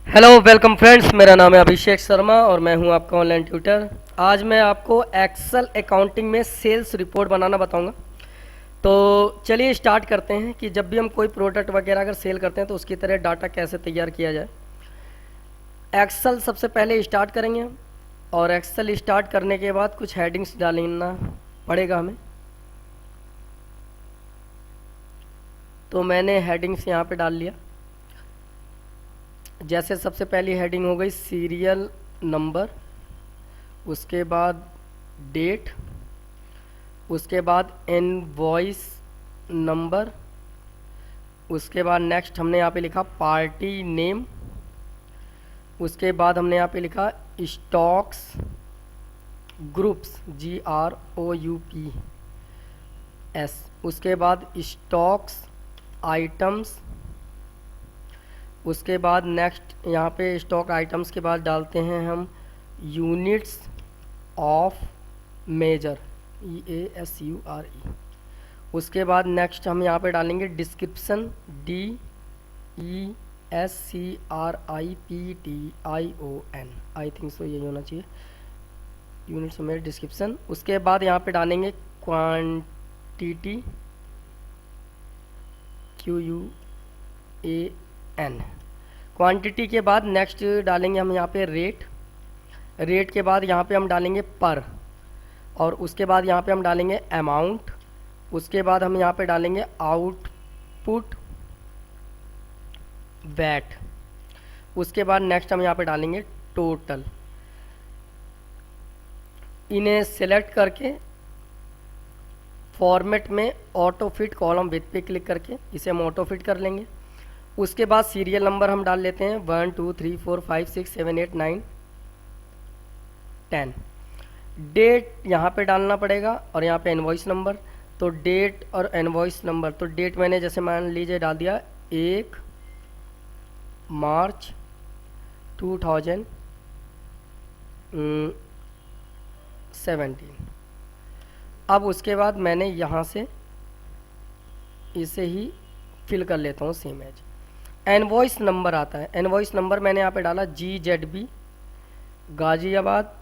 Hello welcome friends, मेरा नाम है अभिषेक शर्मा और मैं हूं आपका ऑनलाइन ट्यूटर। आज मैं आपको एक्सेल अकाउंटिंग में सेल्स रिपोर्ट बनाना बताऊंगा। तो चलिए स्टार्ट करते हैं कि जब भी हम कोई प्रोडक्ट वगैरह अगर सेल करते हैं तो उसकी तरह डाटा कैसे तैयार किया जाए। एक्सेल सबसे पहले स्टार्ट करेंगे और एक्सेल स्टार्ट करने के बाद कुछ हेडिंग्स डालना पड़ेगा हमें। तो मैंने हेडिंग्स यहाँ पे डाल लिया। जैसे सबसे पहली हेडिंग हो गई सीरियल नंबर, उसके बाद डेट, उसके बाद इनवॉइस नंबर, उसके बाद नेक्स्ट हमने यहाँ पे लिखा पार्टी नेम, उसके बाद हमने यहाँ पे लिखा स्टॉक्स ग्रुप्स GROUPS, उसके बाद स्टॉक्स आइटम्स, उसके बाद नेक्स्ट यहाँ पे स्टॉक आइटम्स के बाद डालते हैं हम यूनिट्स ऑफ मेजर EASURE। उसके बाद नेक्स्ट हम यहाँ पे डालेंगे description DESCRIPTION, I think so यही होना चाहिए, यूनिट्स ऑफ मेजर डिस्क्रिप्शन। उसके बाद यहाँ पे डालेंगे क्वांटिटी QUAN। क्वांटिटी के बाद नेक्स्ट डालेंगे हम यहाँ पे रेट, रेट के बाद यहाँ पे हम डालेंगे पर, और उसके बाद यहाँ पे हम डालेंगे अमाउंट, उसके बाद हम यहाँ पे डालेंगे आउटपुट वैट, उसके बाद नेक्स्ट हम यहाँ पे डालेंगे टोटल। इन्हें सेलेक्ट करके फॉर्मेट में ऑटो फिट कॉलम विथ पे क्लिक करके इसे हम ऑटो फिट कर लेंगे। उसके बाद सीरियल नंबर हम डाल लेते हैं 1 2 3 4 5 6 7 8 9 10। डेट यहाँ पे डालना पड़ेगा और यहाँ पे इनवॉइस नंबर। तो डेट और इनवॉइस नंबर, तो डेट मैंने जैसे मान लीजिए डाल दिया 1 मार्च 2017। अब उसके बाद मैंने यहाँ से इसे ही फिल कर लेता हूँ सेम एज। इनवॉइस नंबर आता है, इनवॉइस नंबर मैंने यहाँ पे डाला GZB गाजियाबाद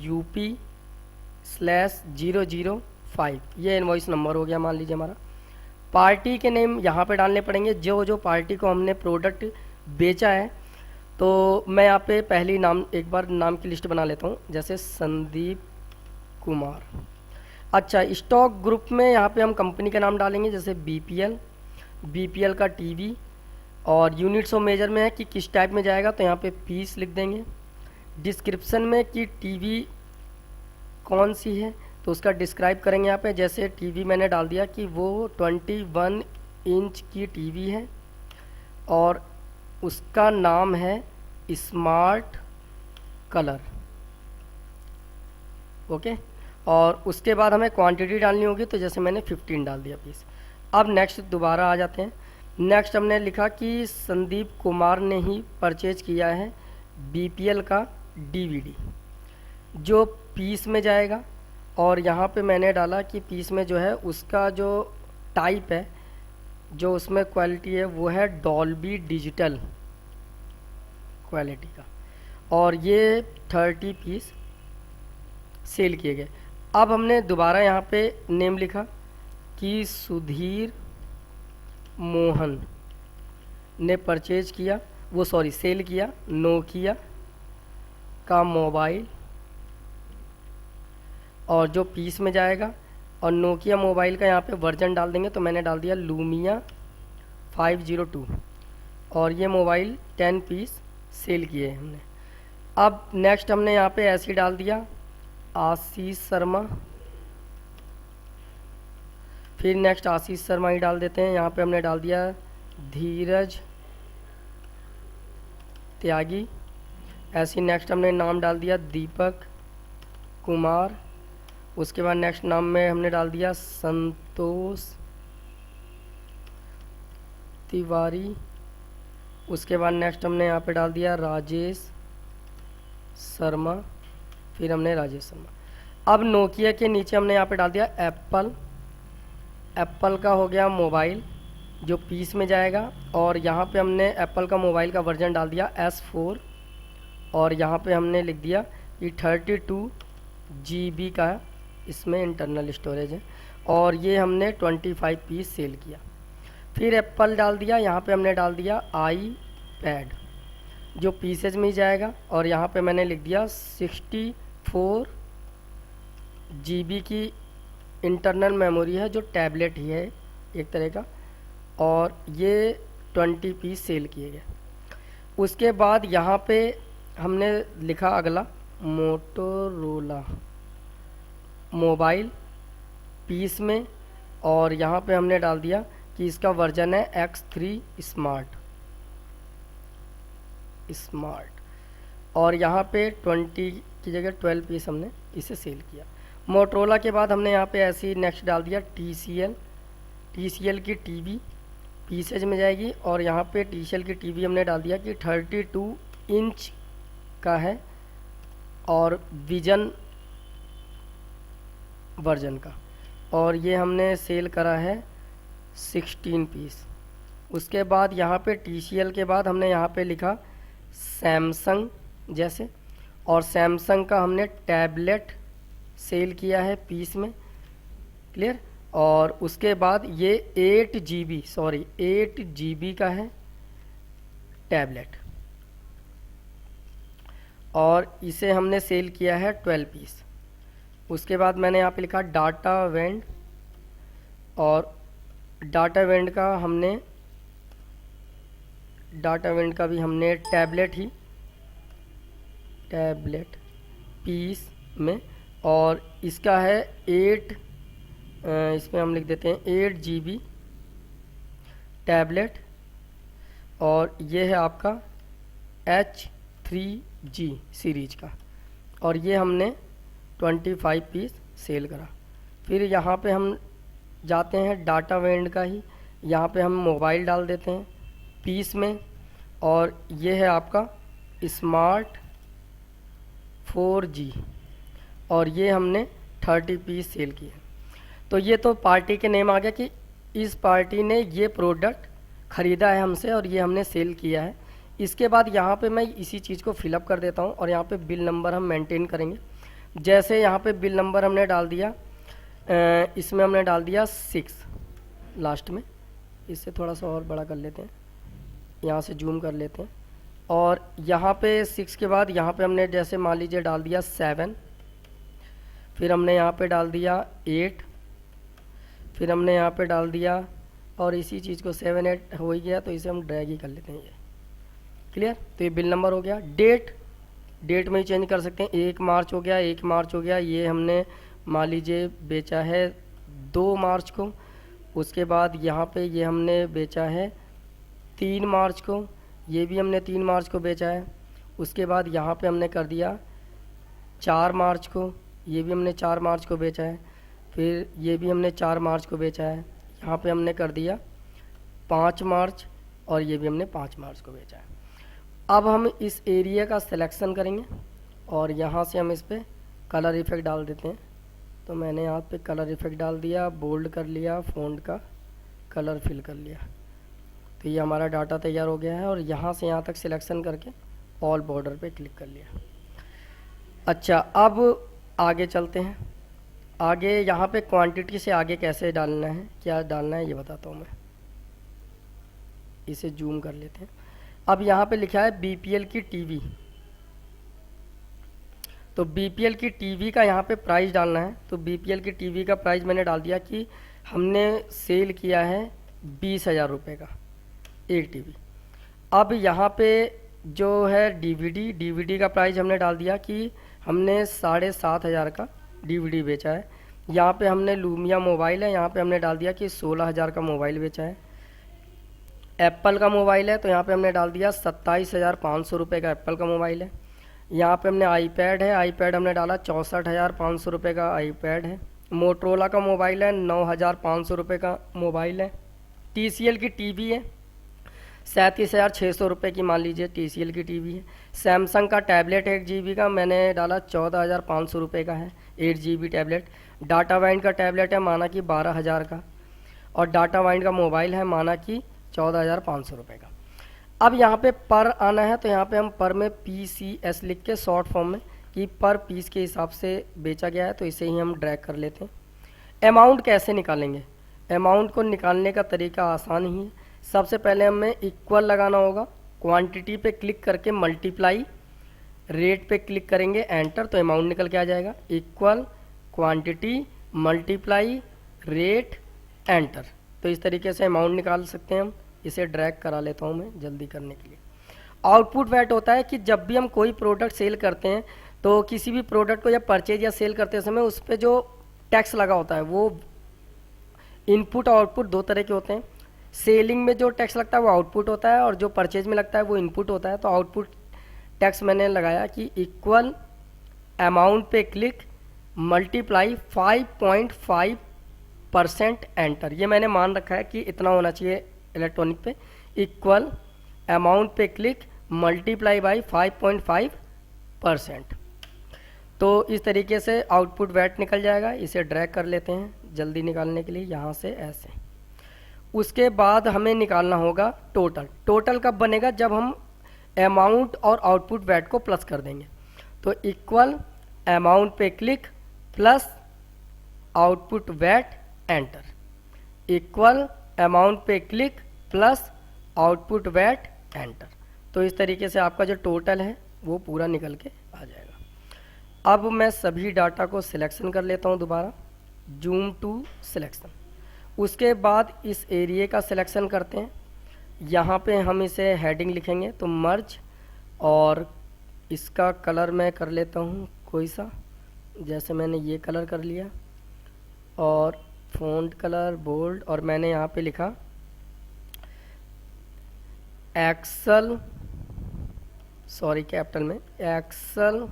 /UP/005, ये इनवॉइस नंबर हो गया मान लीजिए हमारा। पार्टी के नेम यहाँ पे डालने पड़ेंगे, जो जो पार्टी को हमने प्रोडक्ट बेचा है। तो मैं यहाँ पे पहली नाम एक बार नाम की लिस्ट बना लेता हूँ, जैसे संदीप कुमार। अच्छा, स्टॉक ग्रुप में यहाँ पे हम कंपनी का नाम डालेंगे, जैसे BPL का टीवी, और यूनिट्स ऑफ मेजर में है कि किस टाइप में जाएगा तो यहाँ पे पीस लिख देंगे। डिस्क्रिप्शन में कि टीवी कौन सी है तो उसका डिस्क्राइब करेंगे यहाँ पे, जैसे टीवी मैंने डाल दिया कि वो 21 इंच की टीवी है और उसका नाम है स्मार्ट कलर। ओके, और उसके बाद हमें क्वांटिटी डालनी होगी, तो जैसे मैंने 15 डाल दिया पीस। अब नेक्स्ट दोबारा आ जाते हैं। नेक्स्ट हमने लिखा कि संदीप कुमार ने ही परचेज किया है BPL का DVD, जो पीस में जाएगा। और यहाँ पे मैंने डाला कि पीस में जो है उसका जो टाइप है, जो उसमें क्वालिटी है वो है डॉल्बी डिजिटल क्वालिटी का, और ये 30 पीस सेल किए गए। अब हमने दोबारा यहाँ पे नेम लिखा कि सुधीर मोहन ने परचेज किया, वो सॉरी सेल किया नोकिया का मोबाइल, और जो पीस में जाएगा, और नोकिया मोबाइल का यहाँ पे वर्जन डाल देंगे, तो मैंने डाल दिया लूमिया 502, और ये मोबाइल 10 पीस सेल किए हैं हमने। अब नेक्स्ट हमने यहाँ पे ऐसे डाल दिया आशीष शर्मा, फिर नेक्स्ट आशीष शर्मा ही डाल देते हैं। यहाँ पे हमने डाल दिया धीरज त्यागी, ऐसे नेक्स्ट हमने नाम डाल दिया दीपक कुमार। उसके बाद नेक्स्ट नाम में हमने डाल दिया संतोष तिवारी। उसके बाद नेक्स्ट हमने यहाँ पे डाल दिया राजेश शर्मा, फिर हमने राजेश शर्मा। अब नोकिया के नीचे हमने यहाँ पे डाल दिया एप्पल, एप्पल का हो गया मोबाइल, जो पीस में जाएगा। और यहाँ पे हमने एप्पल का मोबाइल का वर्जन डाल दिया S4, और यहाँ पे हमने लिख दिया कि 32 GB का इसमें इंटरनल स्टोरेज है, और ये हमने 25 पीस सेल किया। फिर एप्पल डाल दिया, यहाँ पे हमने डाल दिया iPad जो पीसेज में ही जाएगा, और यहाँ पे मैंने लिख दिया 64 GB की इंटरनल मेमोरी है, जो टैबलेट ही है एक तरह का, और ये 20 पीस सेल किए गए। उसके बाद यहाँ पे हमने लिखा अगला मोटोरोला मोबाइल पीस में, और यहाँ पे हमने डाल दिया कि इसका वर्जन है X3 स्मार्ट, और यहाँ पे 20 की जगह 12 पीस हमने इसे सेल किया। मोटरोला के बाद हमने यहाँ पे ऐसे ही नेक्स्ट डाल दिया TCL की टीवी पीसेज में जाएगी, और यहाँ पे TCL की टीवी हमने डाल दिया कि 32 इंच का है और विजन वर्जन का, और ये हमने सेल करा है 16 पीस। उसके बाद यहाँ पे TCL के बाद हमने यहाँ पे लिखा सैमसंग जैसे, और सैमसंग का हमने टैबलेट सेल किया है पीस में, क्लियर। और उसके बाद ये 8 GB का है टैबलेट, और इसे हमने सेल किया है 12 पीस। उसके बाद मैंने यहाँ पे लिखा डाटा वेंड, और डाटा वेंड का भी हमने टैबलेट पीस में, और इसका है 8, इसमें हम लिख देते हैं 8 GB टैबलेट, और ये है आपका H3G सीरीज का, और ये हमने 25 पीस सेल करा। फिर यहाँ पे हम जाते हैं डाटा वेंड का ही, यहाँ पे हम मोबाइल डाल देते हैं पीस में, और ये है आपका स्मार्ट 4G, और ये हमने 30 पीस सेल किए। तो ये तो पार्टी के नेम आ गया कि इस पार्टी ने ये प्रोडक्ट ख़रीदा है हमसे और ये हमने सेल किया है। इसके बाद यहाँ पे मैं इसी चीज़ को फिलअप कर देता हूँ, और यहाँ पे बिल नंबर हम मेंटेन करेंगे। जैसे यहाँ पे बिल नंबर हमने डाल दिया, इसमें हमने डाल दिया 6 लास्ट में, इससे थोड़ा सा और बड़ा कर लेते हैं, यहाँ से जूम कर लेते हैं, और यहाँ पे 6 के बाद यहाँ पे हमने जैसे मान लीजिए डाल दिया 7, फिर हमने यहाँ पे डाल दिया 8, फिर हमने यहाँ पे डाल दिया, और इसी चीज़ को 7 8 हो ही गया, तो इसे हम ड्रैग ही कर लेते हैं, ये क्लियर। तो ये बिल नंबर हो गया। डेट में ही चेंज कर सकते हैं, 1 मार्च हो गया, 1 मार्च हो गया, ये हमने मान लीजिए बेचा है 2 मार्च को। उसके बाद यहाँ पे ये हमने बेचा है 3 मार्च को, ये भी हमने 3 मार्च को बेचा है। उसके बाद यहाँ पे हमने कर दिया 4 मार्च को, ये भी हमने 4 मार्च को बेचा है। फिर ये भी हमने 4 मार्च को बेचा है। यहाँ पे हमने कर दिया 5 मार्च, और ये भी हमने 5 मार्च को बेचा है। अब हम इस एरिया का सिलेक्शन करेंगे, और यहाँ से हम इस पर कलर इफेक्ट डाल देते हैं। तो मैंने यहाँ पे कलर इफेक्ट डाल दिया, बोल्ड कर लिया, फ़ॉन्ट का कलर फिल कर लिया। तो ये हमारा डाटा तैयार हो गया है, और यहाँ से यहाँ तक सिलेक्शन करके ऑल बॉर्डर पे क्लिक कर लिया। अच्छा, अब आगे चलते हैं। आगे यहाँ पे क्वांटिटी से आगे कैसे डालना है, क्या डालना है, ये बताता हूँ मैं। इसे जूम कर लेते हैं। अब यहाँ पे लिखा है BPL की टीवी, तो BPL की टीवी का यहाँ पे प्राइस डालना है। तो BPL की टीवी का प्राइस मैंने डाल दिया कि हमने सेल किया है 20,000 रुपये का एक टीवी। अब यहाँ पे जो है DVD का प्राइस हमने डाल दिया कि हमने 7,500 का DVD बेचा है। यहाँ पे हमने लूमिया मोबाइल है, यहाँ पे हमने डाल दिया कि 16,000 का मोबाइल बेचा है। एप्पल का मोबाइल है, तो यहाँ पे हमने डाल दिया 27,500 रुपये का एप्पल का मोबाइल है। यहाँ पे हमने आईपैड है, आईपैड हमने डाला 64,500 रुपये का आईपैड है। मोटरोला का मोबाइल है, 9,500 रुपये का मोबाइल है। TCL की टीवी है, 37,600 रुपये की मान लीजिए TCL की टीवी है। सैमसंग का टैबलेट 1 GB का मैंने डाला 14,500 रुपये का है, 8 GB टैबलेट। डाटा वाइंड का टैबलेट है माना कि 12,000 का। और डाटा माइंड का मोबाइल है माना कि 14,500 रुपये का। अब यहाँ पे पर आना है, तो यहाँ पे हम पर में PCS लिख के शॉर्ट फॉर्म में कि पर पीस के हिसाब से बेचा गया है, तो इसे ही हम ड्रैग कर लेते हैं। अमाउंट कैसे निकालेंगे? अमाउंट को निकालने का तरीका आसान ही है। सबसे पहले हमें इक्वल लगाना होगा, क्वांटिटी पे क्लिक करके मल्टीप्लाई, रेट पे क्लिक करेंगे एंटर, तो अमाउंट निकल के आ जाएगा। Equal quantity multiply rate enter, तो इस तरीके से अमाउंट निकाल सकते हैं हम। इसे ड्रैग करा लेता हूँ मैं जल्दी करने के लिए। आउटपुट वैट होता है कि जब भी हम कोई प्रोडक्ट सेल करते हैं तो किसी भी प्रोडक्ट को या परचेज या सेल करते समय उस पर जो टैक्स लगा होता है वो इनपुट और आउटपुट दो तरह के होते हैं। सेलिंग में जो टैक्स लगता है वो आउटपुट होता है और जो परचेज में लगता है वो इनपुट होता है। तो आउटपुट टैक्स मैंने लगाया कि इक्वल अमाउंट पे क्लिक मल्टीप्लाई 5.5% एंटर। ये मैंने मान रखा है कि इतना होना चाहिए इलेक्ट्रॉनिक पे। इक्वल अमाउंट पे क्लिक मल्टीप्लाई बाई 5.5%। तो इस तरीके से आउटपुट वैट निकल जाएगा। इसे ड्रैग कर लेते हैं जल्दी निकालने के लिए, यहाँ से ऐसे। उसके बाद हमें निकालना होगा टोटल। टोटल कब बनेगा? जब हम अमाउंट और आउटपुट वैट को प्लस कर देंगे। तो इक्वल अमाउंट पे click plus output VAT enter. Equal amount पे click plus output VAT enter. तो इस तरीके से आपका जो टोटल है वो पूरा निकल के आ जाएगा। अब मैं सभी डाटा को सिलेक्शन कर लेता हूँ दोबारा, जूम टू सिलेक्शन। उसके बाद इस एरिया का सिलेक्शन करते हैं। यहाँ पे हम इसे हेडिंग लिखेंगे, तो मर्ज, और इसका कलर मैं कर लेता हूँ कोई सा, जैसे मैंने ये कलर कर लिया, और फ़ॉन्ट कलर बोल्ड, और मैंने यहाँ पे लिखा एक्सेल, सॉरी कैपिटल में, Excel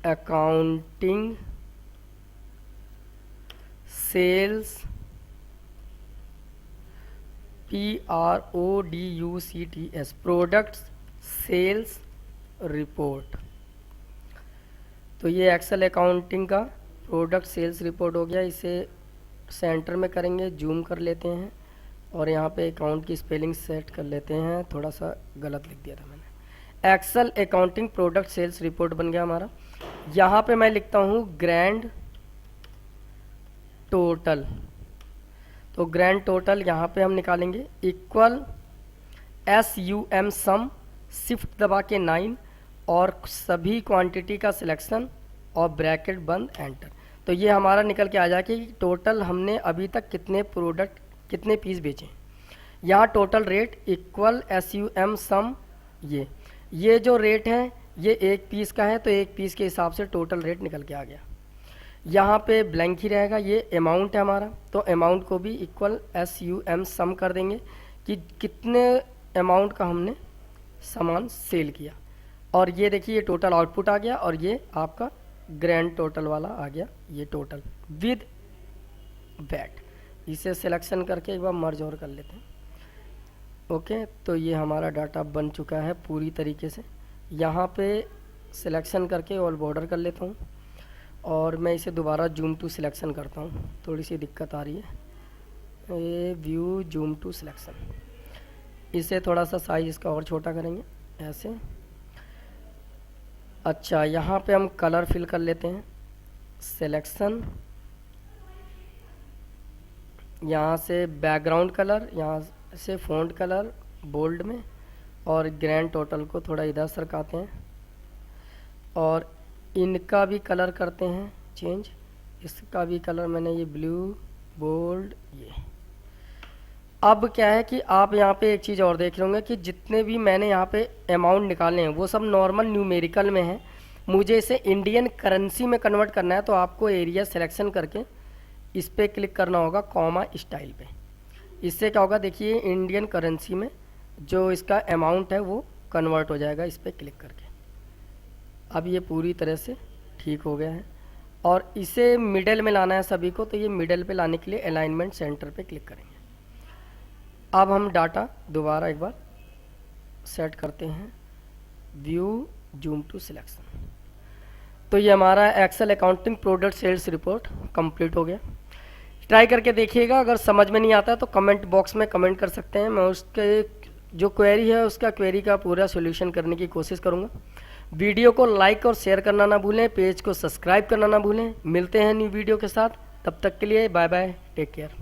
accounting sales PRODUCTS products sales report. तो ये एक्सेल अकाउंटिंग का प्रोडक्ट सेल्स रिपोर्ट हो गया। इसे सेंटर में करेंगे, जूम कर लेते हैं, और यहाँ पे अकाउंट की स्पेलिंग सेट कर लेते हैं। थोड़ा सा गलत लिख दिया था मैंने। Excel accounting product sales report बन गया हमारा। यहाँ पे मैं लिखता हूँ ग्रैंड टोटल। तो ग्रैंड टोटल यहाँ पे हम निकालेंगे इक्वल SUM सम, शिफ्ट दबा के 9, और सभी क्वांटिटी का सिलेक्शन और ब्रैकेट बंद एंटर। तो ये हमारा निकल के आ जाए कि टोटल हमने अभी तक कितने प्रोडक्ट कितने पीस बेचे हैं। यहाँ टोटल रेट इक्वल SUM सम, ये जो रेट है ये एक पीस का है, तो एक पीस के हिसाब से टोटल रेट निकल के आ गया। यहाँ पे ब्लैंक ही रहेगा, ये अमाउंट है हमारा, तो अमाउंट को भी इक्वल SUM सम कर देंगे कि कितने अमाउंट का हमने सामान सेल किया। और ये देखिए ये टोटल आउटपुट आ गया, और ये आपका ग्रैंड टोटल वाला आ गया, ये टोटल विद वैट। इसे सिलेक्शन करके एक बार मर्ज और कर लेते हैं। ओके, तो ये हमारा डाटा बन चुका है पूरी तरीके से। यहाँ पे सिलेक्शन करके ऑल बॉर्डर कर लेता हूँ, और मैं इसे दोबारा जूम टू सिलेक्शन करता हूँ। थोड़ी सी दिक्कत आ रही है, ये व्यू जूम टू सिलेक्शन। इसे थोड़ा सा साइज इसका और छोटा करेंगे ऐसे। अच्छा, यहाँ पे हम कलर फिल कर लेते हैं, सिलेक्शन, यहाँ से बैकग्राउंड कलर, यहाँ से फ़ॉन्ट कलर बोल्ड में, और ग्रैंड टोटल को थोड़ा इधर सरकाते हैं, और इनका भी कलर करते हैं चेंज। इसका भी कलर मैंने ये ब्लू बोल्ड ये। अब क्या है कि आप यहाँ पे एक चीज़ और देख लोगे कि जितने भी मैंने यहाँ पे अमाउंट निकाले हैं वो सब नॉर्मल न्यूमेरिकल में है। मुझे इसे इंडियन करेंसी में कन्वर्ट करना है, तो आपको एरिया सिलेक्शन करके इस पर क्लिक करना होगा, कॉमा स्टाइल पे। इससे क्या होगा, देखिए इंडियन करेंसी में जो इसका अमाउंट है वो कन्वर्ट हो जाएगा इस पर क्लिक करके। अब ये पूरी तरह से ठीक हो गया है, और इसे मिडल में लाना है सभी को, तो ये मिडल पे लाने के लिए अलाइनमेंट सेंटर पे क्लिक करेंगे। अब हम डाटा दोबारा एक बार सेट करते हैं, व्यू जूम टू सिलेक्शन। तो ये हमारा Excel accounting product sales report complete हो गया। ट्राई करके देखिएगा। अगर समझ में नहीं आता है तो कमेंट बॉक्स में कमेंट कर सकते हैं, मैं उसके जो क्वेरी है उसका क्वेरी का पूरा सोल्यूशन करने की कोशिश करूँगा। वीडियो को लाइक और शेयर करना ना भूलें, पेज को सब्सक्राइब करना ना भूलें। मिलते हैं न्यू वीडियो के साथ, तब तक के लिए बाय बाय, टेक केयर।